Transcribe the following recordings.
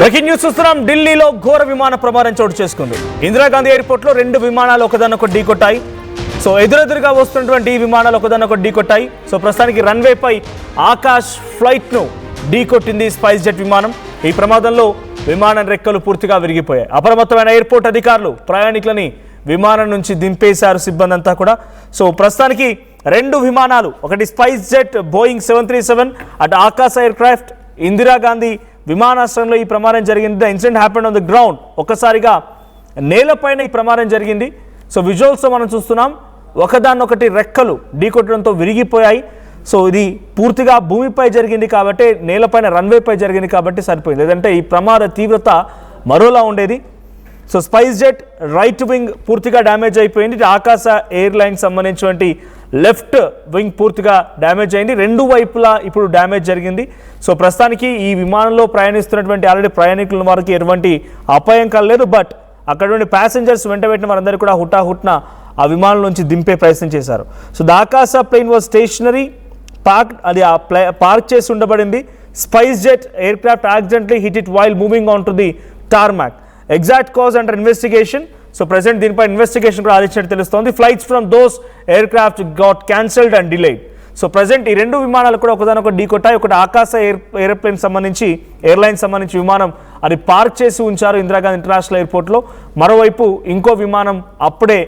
Breaking news చూస్తున్నాం. ఢిల్లీలో ఘోర విమాన ప్రమాదం చోటు చేసుకుంది. ఇందిరాగాంధీ ఎయిర్పోర్ట్లో 2 విమానాలు ఒకదాన్నొకటి ఢీకొట్టాయి. సో ఎదురెదురుగా వస్తున్నటువంటి ఈ విమానాలు ఒకదాన్నొకటి ఢీకొట్టాయి. సో ప్రస్తుతానికి రన్వేపై ఆకాష్ ఫ్లైట్ను ఢీకొట్టింది స్పైస్ జెట్ విమానం. ఈ ప్రమాదంలో విమానం రెక్కలు పూర్తిగా విరిగిపోయాయి. అప్రమత్తమైన ఎయిర్పోర్ట్ అధికారులు ప్రయాణికులని విమానం నుంచి దింపేశారు సిబ్బంది అంతా కూడా. సో ప్రస్తుతానికి 2 విమానాలు, ఒకటి స్పైస్ జెట్ బోయింగ్ 737 అటు ఆకాశ్ ఎయిర్ క్రాఫ్ట్ ఇందిరాగాంధీ విమానాశ్రయంలో ఈ ప్రమాదం జరిగింది. The incident happened on the ground. ఒక్కసారిగా నేలపైన ఈ ప్రమాదం జరిగింది. సో విజువల్స్లో మనం చూస్తున్నాం, ఒకదాన్నొకటి రెక్కలు ఢీకొట్టడంతో విరిగిపోయాయి. సో ఇది పూర్తిగా భూమిపై జరిగింది కాబట్టి, నేలపైన రన్వేపై జరిగింది కాబట్టి సరిపోయింది, లేదంటే ఈ ప్రమాద తీవ్రత మరోలా ఉండేది. So spice jet right wing పూర్తిగా డ్యామేజ్ అయిపోయింది. ఆకాశ ఎయిర్లైన్స్ సంబంధించినటువంటి లెఫ్ట్ వింగ్ పూర్తిగా డ్యామేజ్ అయింది. 2 వైపులా ఇప్పుడు డ్యామేజ్ జరిగింది. సో ప్రస్తుతానికి ఈ విమానంలో ప్రయాణిస్తున్నటువంటి ఆల్రెడీ ప్రయాణికుల వారికి ఎటువంటి అపాయం కలలేదు. బట్ అక్కడ ప్యాసింజర్స్ వెంటబెట్టిన వారందరూ కూడా హుటాహుట్న ఆ విమానం నుంచి దింపే ప్రయత్నం చేశారు. So the Akasa plane was stationary parked, అది పార్క్ చేసి ఉండబడింది. SpiceJet aircraft accidentally hit it while moving on to the tarmac. Exact cause under investigation. So present దీనిపై ఇన్వెస్టిగేషన్ కూడా ఆలోచించినట్టు తెలుస్తోంది. Flights from those aircraft got cancelled and delayed. So present ఈ 2 విమానాలు కూడా ఒకదానొకటి ఢీకొట్టాయి. ఒకటి ఆకాశ airplane సంబంధించి ఎయిర్లైన్స్ సంబంధించి విమానం అది పార్క్ చేసి ఉంచారు ఇందిరాగాంధీ ఇంటర్నేషనల్ ఎయిర్పోర్ట్లో. మరోవైపు ఇంకో విమానం అప్పుడే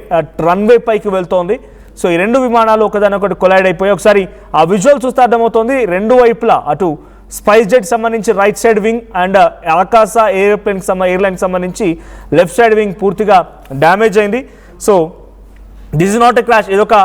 రన్వే పైకి వెళ్తోంది. సో ఈ 2 విమానాలు ఒకదానొకటి కొలైడ్ అయిపోయి, ఒకసారి ఆ విజువల్ చూస్తే అర్థమవుతోంది. 2 వైపులా అటు స్పైస్ జెట్ సంబంధించి రైట్ సైడ్ వింగ్ అండ్ ఆకాశ ఎయిర్లైన్కి సంబంధించి లెఫ్ట్ సైడ్ వింగ్ పూర్తిగా డ్యామేజ్ అయింది. So this is not a crash, ఇది ఒక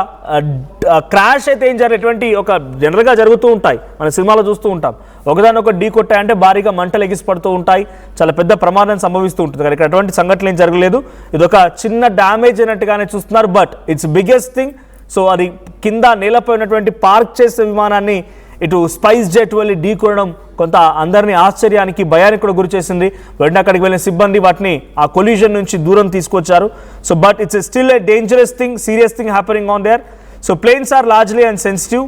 క్రాష్ అయితే ఏం జరిగేటువంటి ఒక జనరల్గా జరుగుతూ ఉంటాయి, మన సినిమాలో చూస్తూ ఉంటాం. ఒకదానొకటి ఢీ కొట్టాయంటే భారీగా మంటలు ఎగిసిపడుతూ ఉంటాయి, చాలా పెద్ద ప్రమాదం సంభవిస్తూ ఉంటుంది. కానీ ఇక్కడ అటువంటి సంఘటనలు ఏం జరగలేదు. ఇది ఒక చిన్న డ్యామేజ్ అయినట్టుగానే చూస్తున్నారు. But it's biggest thing. So అది కింద నేలపై ఉన్నటువంటి పార్క్ చేసే విమానాన్ని ఇటు స్పైస్ జెట్ వెళ్ళి ఢీకొనడం కొంత అందరినీ ఆశ్చర్యానికి, భయానికి కూడా గురి చేసింది. వెంటనే అక్కడికి వెళ్ళిన సిబ్బంది వాటిని ఆ కొలిజన్ నుంచి దూరం తీసుకొచ్చారు. So but it's still a dangerous thing, serious thing happening on there. So planes are largely and sensitive,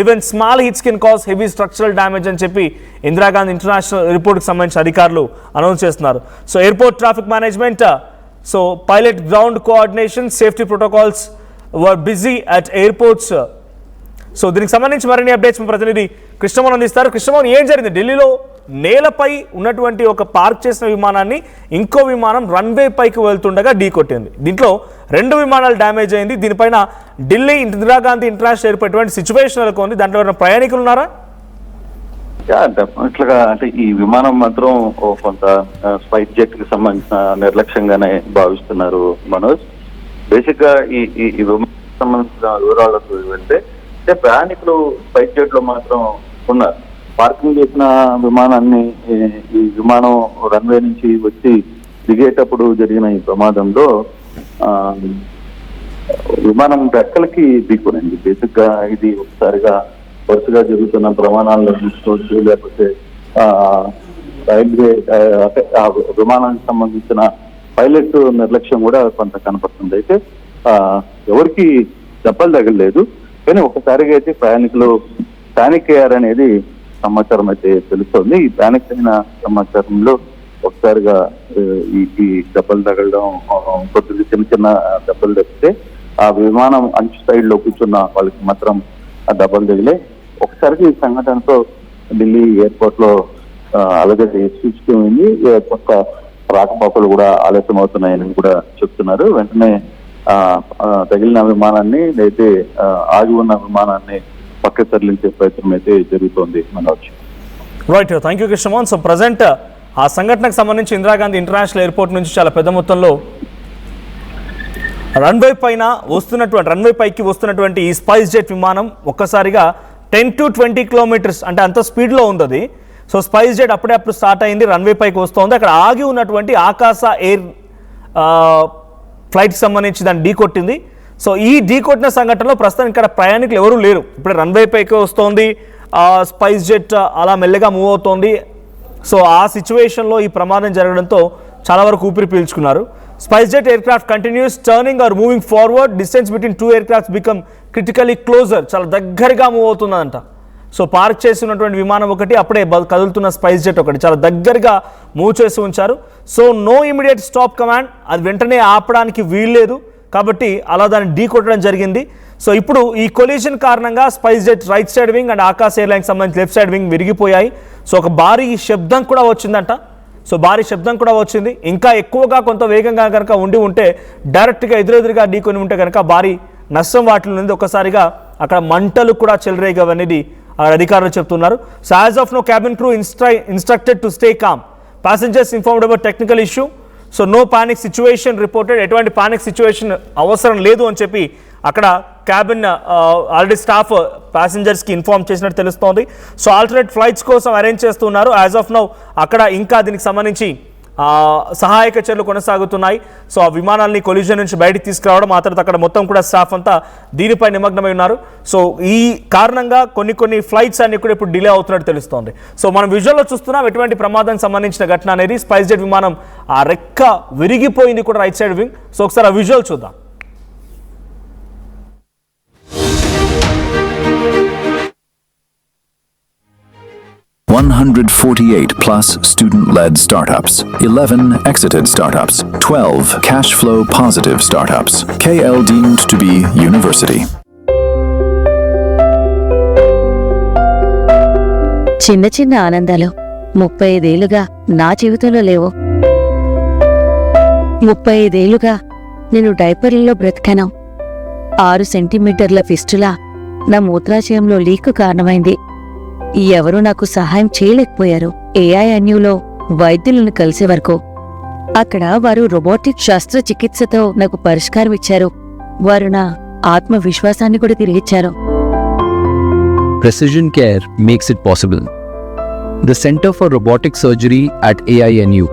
even small hits can cause heavy structural damage అని చెప్పి ఇందిరాగాంధీ ఇంటర్నేషనల్ ఎయిర్పోర్ట్కి సంబంధించిన అధికారులు అనౌన్స్ చేస్తున్నారు. So airport traffic management, so pilot ground coordination, safety protocols were busy at airports. సో దీనికి సంబంధించి మరిన్ని అప్డేట్స్ మా ప్రతినిధి కృష్ణమోహన్ అందిస్తారు. కృష్ణమోహన్, ఏం జరిగింది? ఢిల్లీలో నేలపై ఉన్నటువంటి ఒక పార్క్ చేసిన విమానాన్ని ఇంకో విమానం రన్వే పైకి వెళ్తుండగా ఢీకొట్టింది. దీంట్లో 2 విమానాలు డ్యామేజ్ అయింది. దీనిపైన ఢిల్లీ ఇందిరాగాంధీ ఇంటర్నేషనల్ ఎయిర్పోర్ట్ ఎటువంటి సిచ్యువేషన్ నెలకొంది? దాంట్లో ఎవరైనా ప్రయాణికులు ఉన్నారా? డెఫినెట్గా అంటే ఈ విమానం మాత్రం కొంత స్పైస్ జెట్ కి సంబంధించిన నిర్లక్ష్యంగానే భావిస్తున్నారు మనోజ్. బేసిక్ గా ఈ విమానం సంబంధించిన వివరాలకు వెళ్తే ప్రయాణికులు స్పైస్ జెట్ లో మాత్రం ఉన్నారు. పార్కింగ్ చేసిన విమానాన్ని ఈ విమానం రన్వే నుంచి వచ్చి దిగేటప్పుడు జరిగిన ఈ ప్రమాదంలో విమానం రెక్కలకి ఢీకొనింది. బేసిక్ గా ఇది ఒకసారిగా వరుసగా జరుగుతున్న ప్రమాణాలను చూసుకోవచ్చు, లేకపోతే రైల్వే ఆ విమానానికి సంబంధించిన పైలట్ నిర్లక్ష్యం కూడా కొంత కనపడుతుంది. అయితే ఎవరికి దెబ్బలు తగలేదు, కానీ ఒకసారిగా అయితే ప్రయాణికులు పానిక్ అయ్యారనేది సమాచారం అయితే తెలుస్తోంది. ఈ పానిక్ అయిన సమాచారంలో ఒకసారిగా ఈ దెబ్బలు తగలడం, కొద్దిగా చిన్న చిన్న దెబ్బలు తగ్గితే ఆ విమానం అంచు సైడ్ లో కూర్చున్న వాళ్ళకి మాత్రం ఆ దెబ్బలు తగిలే. ఒకసారిగా ఈ సంఘటనతో ఢిల్లీ ఎయిర్పోర్ట్ లో అలాగే సూచిపోయింది. కొత్త రాకపోకలు కూడా ఆలస్యం అవుతున్నాయని కూడా చెప్తున్నారు. వెంటనే తగిలిన విమానాన్ని అయితే ఆగి ఉన్న విమానాన్ని పక్క తరలించే ప్రయత్నం అయితే జరుగుతోంది Manoj. Right, thank you Krishnamohan. So present ఆ సంఘటనకు సంబంధించి ఇందిరాగాంధీ ఇంటర్నేషనల్ ఎయిర్పోర్ట్ నుంచి చాలా పెద్ద మొత్తంలో రన్వే పైకి వస్తున్నటువంటి ఈ స్పైస్ జెట్ విమానం ఒక్కసారిగా 10 to 20 కిలోమీటర్స్ అంటే అంత స్పీడ్లో ఉంది అది. సో స్పైస్ జెట్ అప్పుడు స్టార్ట్ అయింది, రన్వే పైకి వస్తుంది. అక్కడ ఆగి ఉన్నటువంటి ఆకాశ ఎయిర్ ఫ్లైట్కి సంబంధించి దాన్ని ఢీకొట్టింది. సో ఈ ఢీకొట్టిన సంఘటనలో ప్రస్తుతం ఇక్కడ ప్రయాణికులు ఎవరూ లేరు. ఇప్పుడు రన్వే పైకి వస్తోంది, స్పైస్ జెట్ అలా మెల్లగా మూవ్ అవుతోంది. సో ఆ సిచ్యువేషన్లో ఈ ప్రమాదం జరగడంతో చాలా వరకు ఊపిరి పీల్చుకున్నారు. SpiceJet aircraft continues turning or moving forward. Distance between 2 aircrafts become critically closer, చాలా దగ్గరగా మూవ్ అవుతుందంట. సో పార్క్ చేసి ఉన్నటువంటి విమానం ఒకటి, అప్పుడే కదులుతున్న స్పైస్ జెట్ ఒకటి చాలా దగ్గరగా మూవ్ చేసి ఉంచారు. So no immediate stop command, అది వెంటనే ఆపడానికి వీల్లేదు కాబట్టి అలా దాన్ని ఢీ కొట్టడం జరిగింది. సో ఇప్పుడు ఈ కొలిజన్ కారణంగా spice jet right side wing and Akash airlines సంబంధించి లెఫ్ట్ సైడ్ వింగ్ విరిగిపోయాయి. సో ఒక భారీ శబ్దం కూడా వచ్చిందంట. సో భారీ శబ్దం కూడా వచ్చింది. ఇంకా ఎక్కువగా కొంత వేగంగా కనుక ఉంటే డైరెక్ట్గా ఎదురెదురుగా ఢీకొని ఉంటే కనుక భారీ నష్టం వాటిలో ఉంది. ఒక్కసారిగా అక్కడ మంటలు కూడా చెలరేగవనేది అధికారులు చెప్తున్నారు. So as of no cabin crew instructed to stay calm, passengers informed about technical issue. So no panic situation reported, ఎటువంటి పానిక్ సిచ్యువేషన్ అవసరం లేదు అని చెప్పి అక్కడ క్యాబిన్ ఆల్రెడీ స్టాఫ్ ప్యాసింజర్స్కి ఇన్ఫార్మ్ చేసినట్టు తెలుస్తోంది. సో ఆల్టర్నేట్ ఫ్లైట్స్ కోసం అరేంజ్ చేస్తున్నారు. యాజ్ ఆఫ్ నౌ అక్కడ ఇంకా దీనికి సంబంధించి సహాయక చర్యలు కొనసాగుతున్నాయి. సో ఆ విమానాల్ని కొలిజన్ నుంచి బయటికి తీసుకురావడం, ఆ తర్వాత అక్కడ మొత్తం కూడా స్టాఫ్ అంతా దీనిపై నిమగ్నమై ఉన్నారు. సో ఈ కారణంగా కొన్ని ఫ్లైట్స్ అన్ని కూడా ఇప్పుడు డిలే అవుతున్నట్టు తెలుస్తోంది. సో మనం విజువల్లో చూస్తున్నాం ఎటువంటి ప్రమాదానికి సంబంధించిన ఘటన అనేది. స్పైస్ జెట్ విమానం ఆ రెక్క విరిగిపోయింది కూడా రైట్ సైడ్ వింగ్. సో ఒకసారి ఆ విజువల్ చూద్దాం. +148 student-led startups, 11 exited startups, 12 cash flow positive startups. KL deemed to be university. చిన్న చిన్న ఆనందాలు 35 ఏళ్లుగా నా జీవితంలో లేవు. 35 ఏళ్లుగా నేను డైపర్లలో బ్రతికాను. 6 సెంటీమీటర్ల ఫిస్టులా నా మూత్రాశయంలో లీక్ కారణమైంది. ఎవరూ నాకు సహాయం చేయలేకపోయారు. AINUలో వైద్యులను కలిసే వరకు. అక్కడ వారు రోబోటిక్ శస్త్రచికిత్సతో నాకు పరిష్కారం ఇచ్చారు. వారు నా ఆత్మవిశ్వాసాన్ని కూడా తిరిగిచ్చారు. Precision care makes it possible. The Center for Robotic Surgery at AINU